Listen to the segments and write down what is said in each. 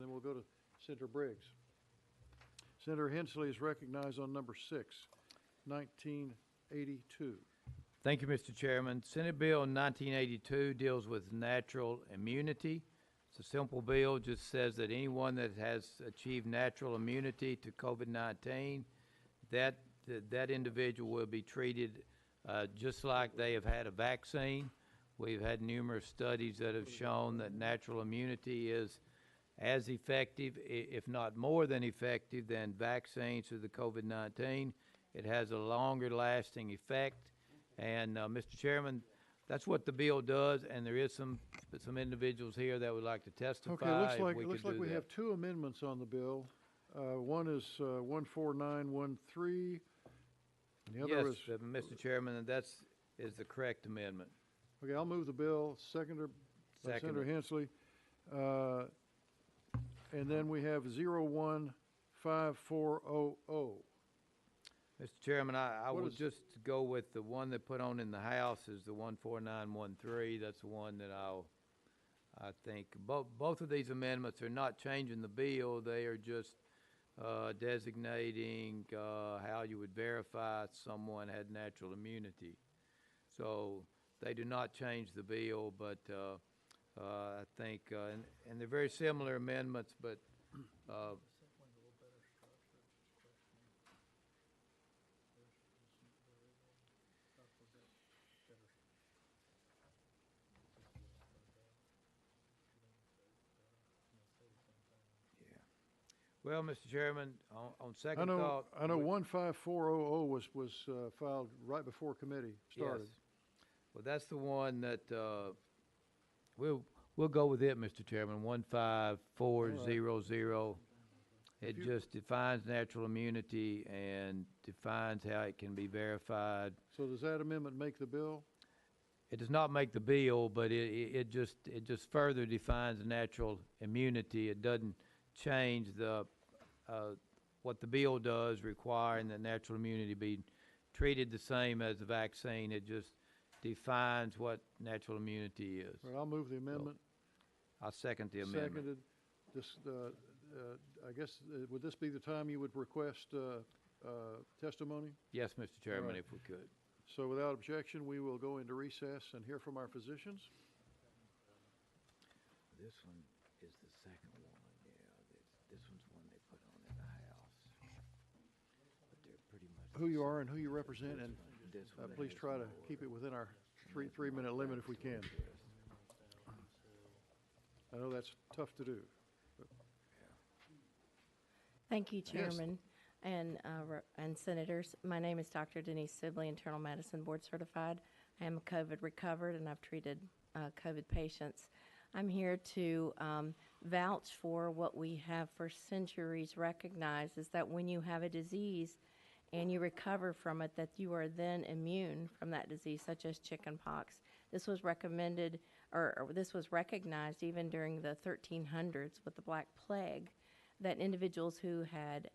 Then we'll go to Senator Briggs. Senator Hensley is recognized on number 6, 1982. Thank you, Mr. Chairman. Senate Bill 1982 deals with natural immunity. It's a simple bill, just says that anyone that has achieved natural immunity to COVID-19, that individual will be treated just like they have had a vaccine. We've had numerous studies that have shown that natural immunity is as effective, if not more than effective, than vaccines to the COVID-19. It has a longer lasting effect. And Mr. Chairman, that's what the bill does, and there is some individuals here that would like to testify. Okay, looks like we have two amendments on the bill. One is 14913. And the other yes, is Mr. Chairman, and is the correct amendment. Okay, I'll move the bill. Senator Second. Hensley. And then we have 015400. Mr. Chairman, I What will is- just go with the one that put on in the House is the 14913. That's the one that I think both of these amendments are not changing the bill. They are just designating how you would verify someone had natural immunity. So they do not change the bill, but I think, and they're very similar amendments, but well, Mr. Chairman, on second thought, I know 15400 was filed right before committee started. yes. Well, that's the one that we'll go with it, Mr. Chairman. 15400. It just defines natural immunity and defines how it can be verified. So does that amendment make the bill? It does not make the bill, but it just further defines natural immunity. It doesn't change the what the bill does, requiring that natural immunity be treated the same as the vaccine. It just defines what natural immunity is. All right, I'll move the amendment. I'll second the amendment. Seconded. This, I guess, would this be the time you would request testimony? Yes, Mr. Chairman, right. if we could. So without objection, we will go into recess and hear from our physicians. This one is the second one. This one's one they put on in the House. But they're pretty much Who you are and who you represent, and this one that please has try to more. keep it within our three-minute limit if we can. I know that's tough to do. Thank you, Yes. Chairman and Senators. My name is Dr. Denise Sibley, Internal Medicine Board Certified. I am COVID recovered, and I've treated COVID patients. I'm here to vouch for what we have for centuries recognized, is that when you have a disease and you recover from it, that you are then immune from that disease, such as chickenpox. This was recommended, or this was recognized even during the 1300s with the Black Plague, that individuals who had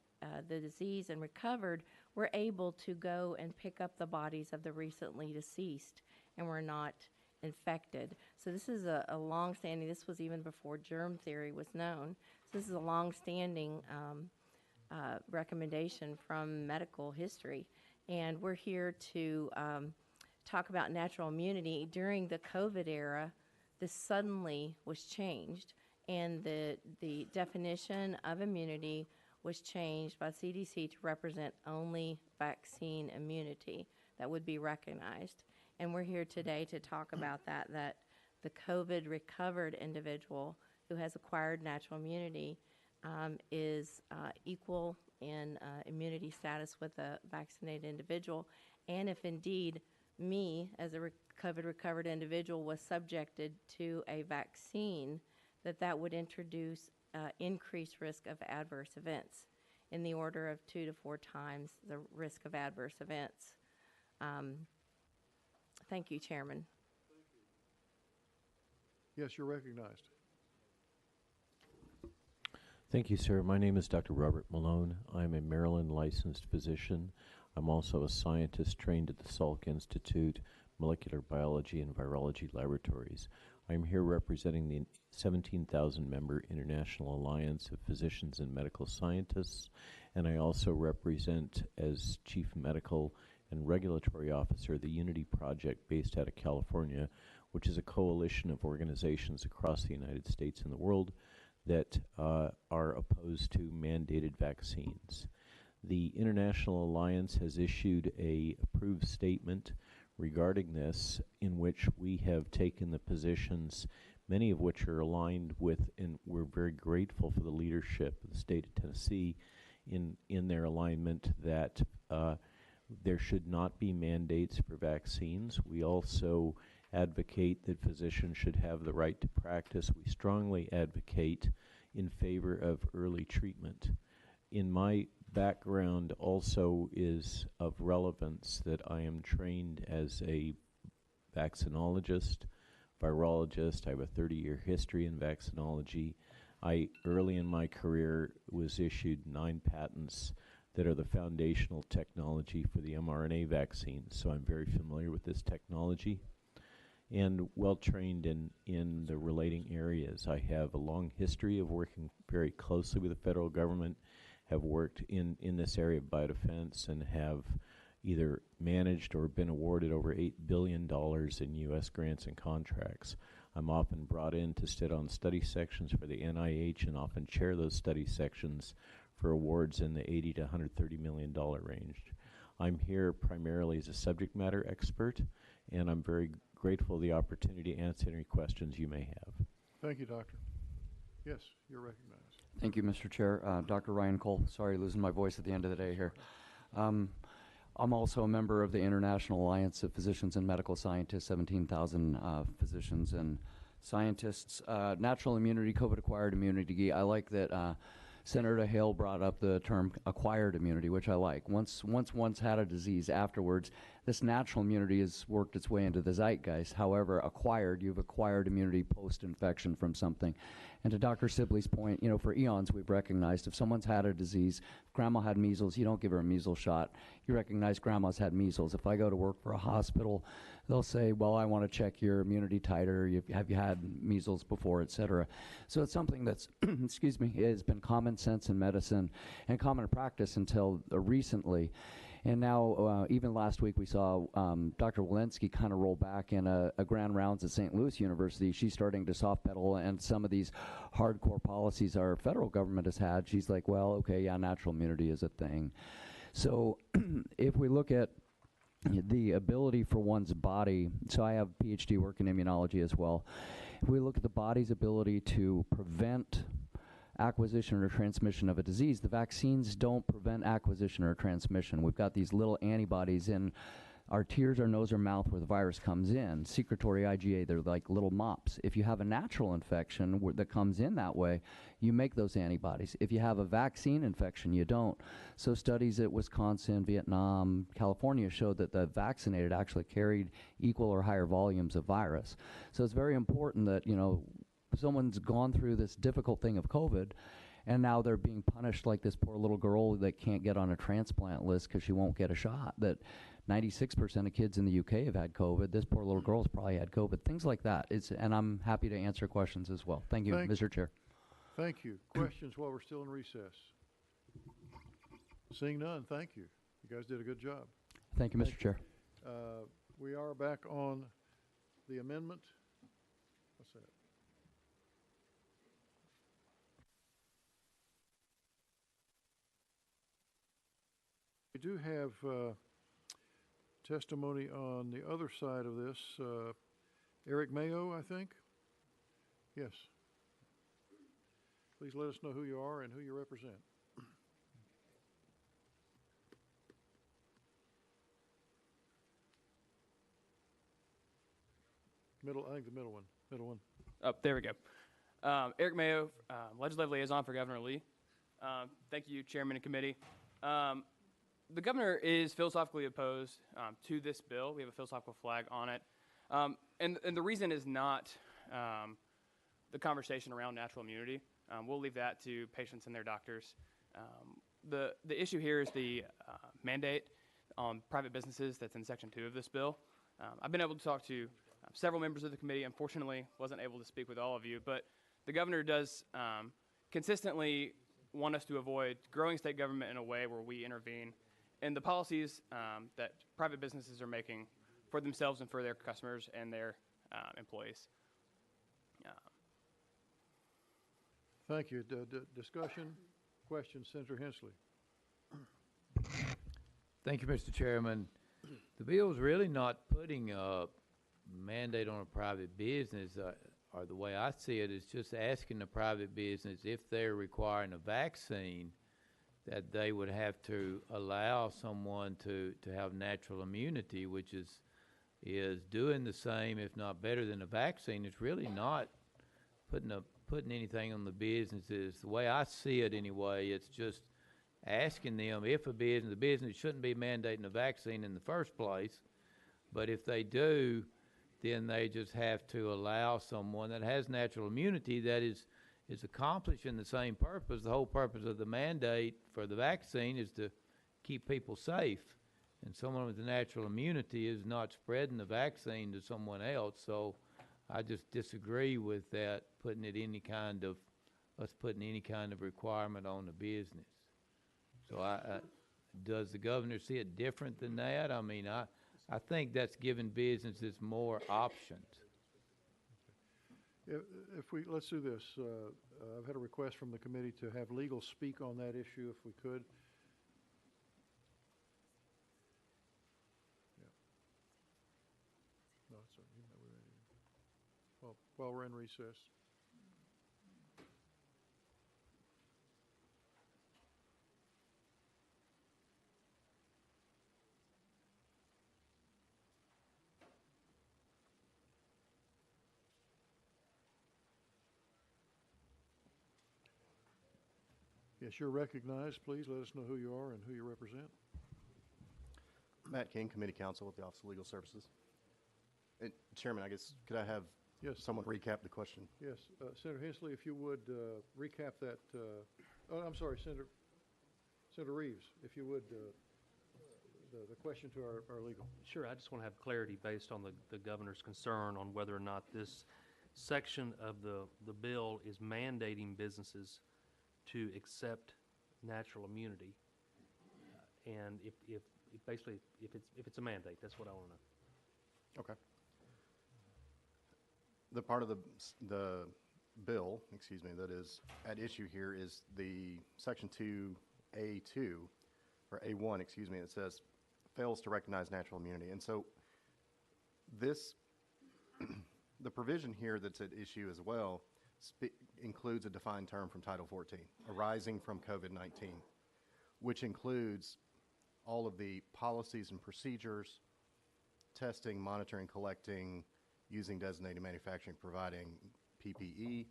the disease and recovered were able to go and pick up the bodies of the recently deceased and were not infected. So this is a long-standing, this was even before germ theory was known. So this is a long-standing recommendation from medical history. And we're here to talk about natural immunity. During the COVID era, this suddenly was changed, and the definition of immunity was changed by CDC to represent only vaccine immunity that would be recognized. And we're here today to talk about that the COVID recovered individual who has acquired natural immunity is equal in immunity status with a vaccinated individual. And if indeed me, as a COVID recovered individual, was subjected to a vaccine, that would introduce increased risk of adverse events in the order of 2 to 4 times the risk of adverse events. Thank you, Chairman. Yes, you're recognized. Thank you, sir. My name is Dr. Robert Malone. I'm a Maryland licensed physician. I'm also a scientist trained at the Salk Institute, Molecular Biology and Virology Laboratories. I'm here representing the 17,000-member International Alliance of Physicians and Medical Scientists, and I also represent, as Chief Medical and Regulatory Officer, the Unity Project based out of California, which is a coalition of organizations across the United States and the world that are opposed to mandated vaccines. The International Alliance has issued a approved statement regarding this, in which we have taken the positions, many of which are aligned with, and we're very grateful for the leadership of the state of Tennessee in their alignment, that there should not be mandates for vaccines. We also advocate that physicians should have the right to practice. We strongly advocate in favor of early treatment. In my background also is of relevance that I am trained as a vaccinologist, virologist. I have a 30-year history in vaccinology. I, early in my career, was issued 9 patents that are the foundational technology for the mRNA vaccines, so I'm very familiar with this technology and well-trained in the relating areas. I have a long history of working very closely with the federal government, have worked in this area of biodefense, and have either managed or been awarded over $8 billion in U.S. grants and contracts. I'm often brought in to sit on study sections for the NIH and often chair those study sections for awards in the $80 to $130 million range. I'm here primarily as a subject matter expert, and I'm very grateful for the opportunity to answer any questions you may have. Thank you, Doctor. Yes, you're recognized. Thank you, Mr. Chair. Dr. Ryan Cole, sorry losing my voice at the end of the day here. I'm also a member of the International Alliance of Physicians and Medical Scientists, 17,000 physicians and scientists. Natural immunity, COVID-acquired immunity. I like that Senator Hale brought up the term acquired immunity, which I like. Once one's had a disease, afterwards, this natural immunity has worked its way into the zeitgeist. However, you've acquired immunity post-infection from something. And to Dr. Sibley's point, for eons we've recognized if someone's had a disease, if grandma had measles, you don't give her a measles shot. You recognize grandma's had measles. If I go to work for a hospital, they'll say, well, I want to check your immunity titer, have you had measles before, et cetera. So it's something that's, excuse me, has been common sense in medicine and common practice until recently. And now, even last week, we saw Dr. Walensky kind of roll back in a grand rounds at St. Louis University. She's starting to soft pedal, and some of these hardcore policies our federal government has had, she's like, well, okay, yeah, natural immunity is a thing. So if we look at the ability for one's body, so I have a PhD work in immunology as well. If we look at the body's ability to prevent acquisition or transmission of a disease, the vaccines don't prevent acquisition or transmission. We've got these little antibodies in our tears, our nose, or mouth where the virus comes in. Secretory IgA, they're like little mops. If you have a natural infection that comes in that way, you make those antibodies. If you have a vaccine infection, you don't. So studies at Wisconsin, Vietnam, California showed that the vaccinated actually carried equal or higher volumes of virus. So it's very important that, someone's gone through this difficult thing of COVID, and now they're being punished like this poor little girl that can't get on a transplant list because she won't get a shot. That 96% of kids in the UK have had COVID. This poor little girl's probably had COVID. Things like that. And I'm happy to answer questions as well. Thank you, Mr. Chair. Thank you. Questions while we're still in recess? Seeing none, thank you. You guys did a good job. Thank you, Mr. Chair. We are back on the amendment. What's that? We do have testimony on the other side of this. Eric Mayo, I think? Yes. Please let us know who you are and who you represent. I think the middle one. Oh, there we go. Eric Mayo, Legislative Liaison for Governor Lee. Thank you, Chairman and Committee. The governor is philosophically opposed to this bill. We have a philosophical flag on it. And the reason is not the conversation around natural immunity. We'll leave that to patients and their doctors. The issue here is the mandate on private businesses that's in Section 2 of this bill. I've been able to talk to several members of the committee. Unfortunately, wasn't able to speak with all of you, but the governor does consistently want us to avoid growing state government in a way where we intervene in the policies that private businesses are making for themselves and for their customers and their employees. Thank you. Discussion, questions, Senator Hensley. Thank you, Mr. Chairman. The bill's really not putting a mandate on a private business, or the way I see it is just asking the private business if they're requiring a vaccine, that they would have to allow someone to have natural immunity, which is doing the same, if not better than a vaccine. It's really not putting anything on the businesses. The way I see it anyway, it's just asking them if the business shouldn't be mandating a vaccine in the first place, but if they do, then they just have to allow someone that has natural immunity that is accomplishing the same purpose. The whole purpose of the mandate for the vaccine is to keep people safe, and someone with natural immunity is not spreading the vaccine to someone else. So I just disagree with that, putting any kind of requirement on the business. So does the governor see it different than that? I mean, I think that's giving businesses more options. Let's do this. I've had a request from the committee to have legal speak on that issue, if we could. Yeah. No, it's all right. While we're in recess. Yes, you're recognized. Please let us know who you are and who you represent. Matt King, Committee Counsel with the Office of Legal Services. And Chairman, I guess, could I have someone recap the question? Yes, Senator Hensley, if you would recap that. I'm sorry, Senator Reeves, if you would, the question to our legal. Sure, I just want to have clarity based on the governor's concern on whether or not this section of the bill is mandating businesses to accept natural immunity, and if it's a mandate, that's what I want to know. Okay. The part of the bill, that is at issue here is the Section 2A2, or A1, it says fails to recognize natural immunity. And so this, the provision here that's at issue as well includes a defined term from Title 14, arising from COVID-19, which includes all of the policies and procedures, testing, monitoring, collecting, using designated manufacturing, providing PPE,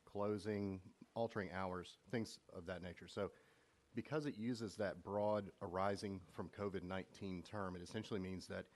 closing, altering hours, things of that nature. So because it uses that broad arising from COVID-19 term, it essentially means that